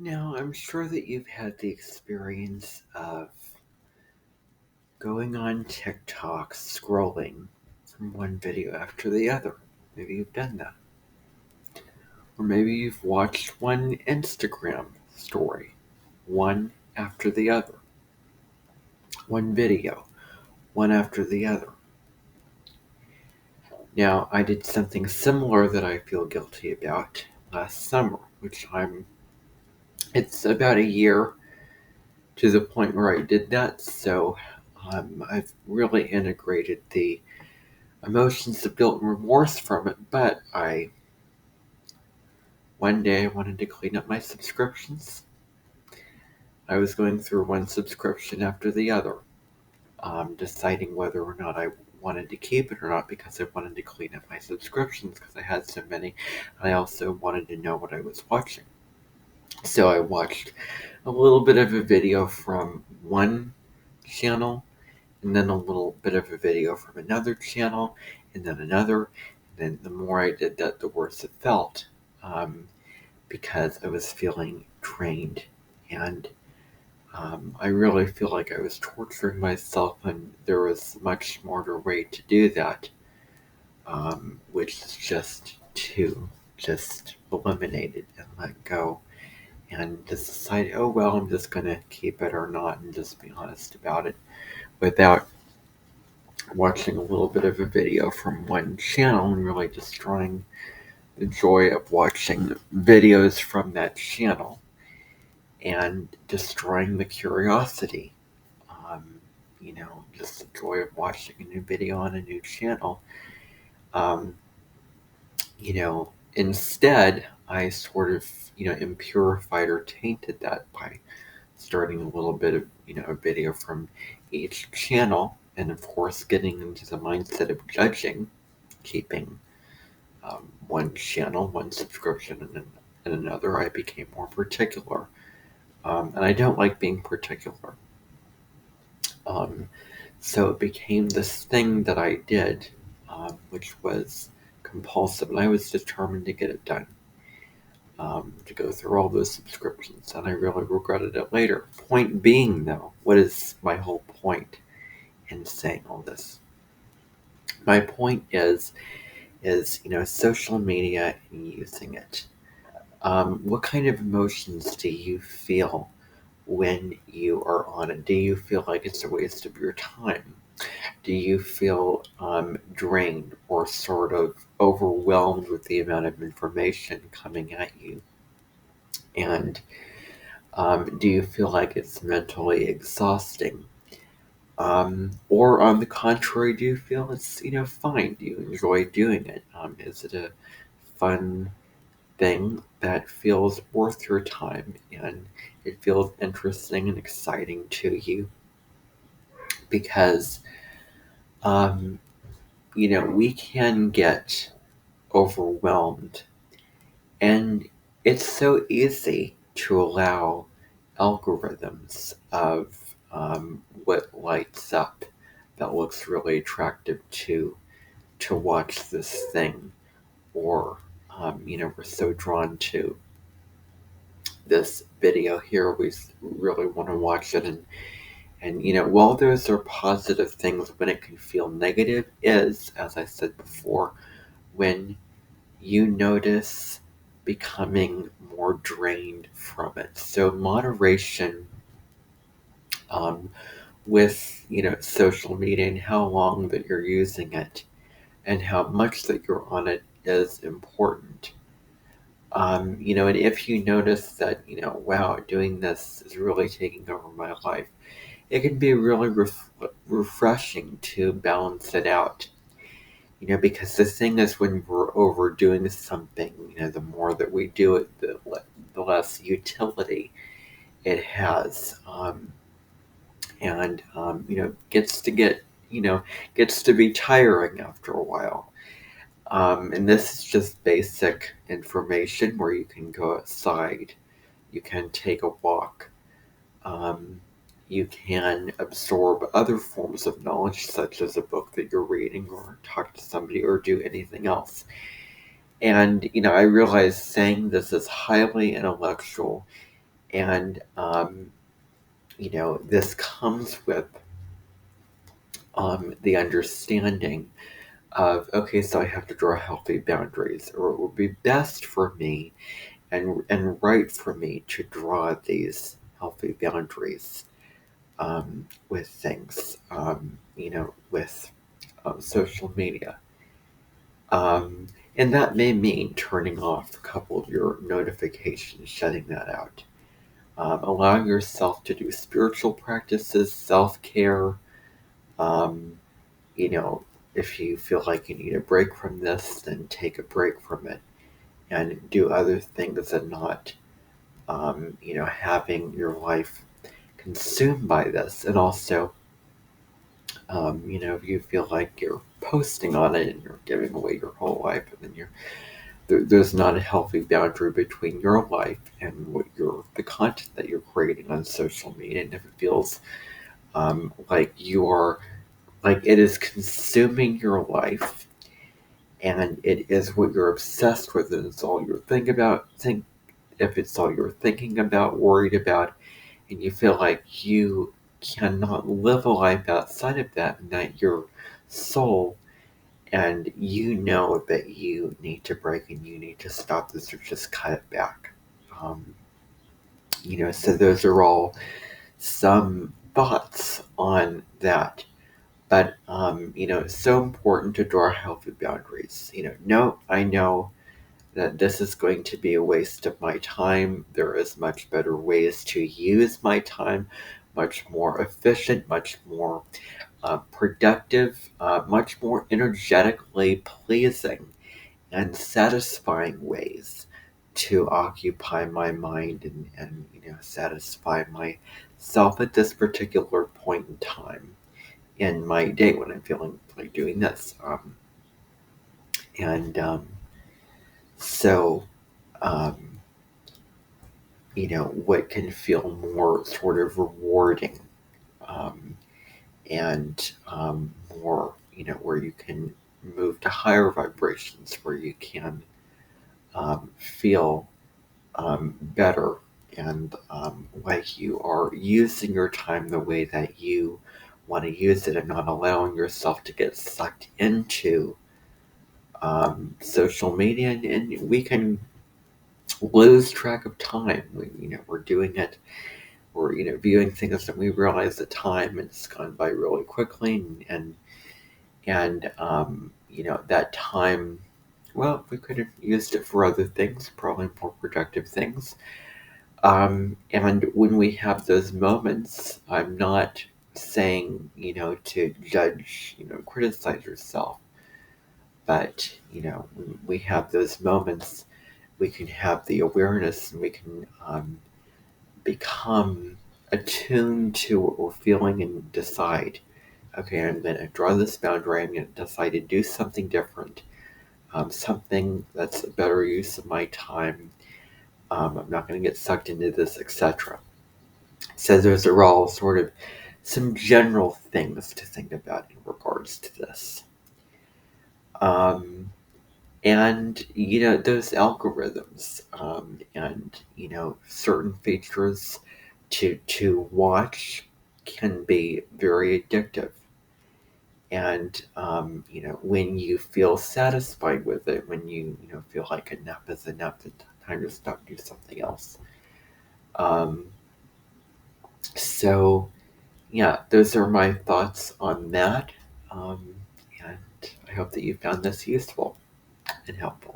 Now, I'm sure that you've had the experience of going on TikTok, scrolling from one video after the other. Maybe you've done that. Or maybe you've watched one Instagram story, one after the other. One video, one after the other. Now, I did something similar that I feel guilty about last summer, it's about a year to the point where I did that, so I've really integrated the emotions of guilt and remorse from it, but one day I wanted to clean up my subscriptions. I was going through one subscription after the other, deciding whether or not I wanted to keep it or not because I wanted to clean up my subscriptions because I had so many, and I also wanted to know what I was watching. So I watched a little bit of a video from one channel, and then a little bit of a video from another channel, and then another. And then the more I did that, the worse it felt, because I was feeling drained. And I really feel like I was torturing myself, and there was a much smarter way to do that, which is just eliminate it and let go. And just decide, oh well, I'm just gonna keep it or not, and just be honest about it without watching a little bit of a video from one channel and really destroying the joy of watching videos from that channel and destroying the curiosity. Um, just the joy of watching a new video on a new channel. Um, Instead, I sort of, impurified or tainted that by starting a little bit of, a video from each channel, and of course, getting into the mindset of judging, keeping one channel, one subscription, and another. I became more particular. And I don't like being particular. Um, so it became this thing that I did, which was compulsive, and I was determined to get it done. To go through all those subscriptions, and I really regretted it later. Point being, though, what is my whole point in saying all this? My point is social media and using it. What kind of emotions do you feel when you are on it? Do you feel like it's a waste of your time? Do you feel drained or sort of overwhelmed with the amount of information coming at you? And do you feel like it's mentally exhausting? Or on the contrary, do you feel it's fine? Do you enjoy doing it? Is it a fun thing that feels worth your time and it feels interesting and exciting to you? Because um, we can get overwhelmed, and it's so easy to allow algorithms of what lights up that looks really attractive to watch this thing, or we're so drawn to this video here, we really want to watch it, and while those are positive things, when it can feel negative is, as I said before, when you notice becoming more drained from it. So moderation, um, with social media and how long that you're using it and how much that you're on it is important. And if you notice that wow, doing this is really taking over my life, it can be really refreshing to balance it out. Because the thing is, when we're overdoing something, the more that we do it, the less utility it has, and gets to be tiring after a while. And this is just basic information where you can go outside, you can take a walk, um, you can absorb other forms of knowledge, such as a book that you're reading, or talk to somebody, or do anything else. And I realize saying this is highly intellectual, And, this comes with the understanding of, okay, so I have to draw healthy boundaries, or it would be best for me and right for me to draw these healthy boundaries with things, with social media. Um, and that may mean turning off a couple of your notifications, shutting that out, allowing yourself to do spiritual practices, self care. Um, you know, if you feel like you need a break from this, then take a break from it and do other things and not, having your life consumed by this. And also, if you feel like you're posting on it and you're giving away your whole life, and then there's not a healthy boundary between your life and the content that you're creating on social media. And if it feels like you are, like it is consuming your life, and it is what you're obsessed with, and it's all you're if it's all you're thinking about, worried about, and you feel like you cannot live a life outside of that, and that your soul, and you know that you need to break and you need to stop this or just cut it back. Um, so those are all some thoughts on that. But, it's so important to draw healthy boundaries. No, I know that this is going to be a waste of my time. There is much better ways to use my time, much more efficient, much more productive, much more energetically pleasing and satisfying ways to occupy my mind and satisfy myself at this particular point in time in my day when I'm feeling like doing this. And so, um, what can feel more sort of rewarding, um, and more, where you can move to higher vibrations, where you can feel better, and like you are using your time the way that you want to use it, and not allowing yourself to get sucked into social media, and we can lose track of time. We're doing it. We're viewing things, and we realize the time has gone by really quickly, and that time. Well, we could have used it for other things, probably more productive things. And when we have those moments, I'm not saying to judge, criticize yourself, but when we have those moments, we can have the awareness, and we can become attuned to what we're feeling and decide, okay, I'm going to draw this boundary. I'm going to decide to do something different, something that's a better use of my time. I'm not going to get sucked into this, etc. So those are all sort of some general things to think about in regards to this. Um, and those algorithms, and certain features to watch can be very addictive. And when you feel satisfied with it, when you feel like enough is enough, it's time to stop, do something else. um, so yeah, those are my thoughts on that. um, and I hope that you found this useful and helpful.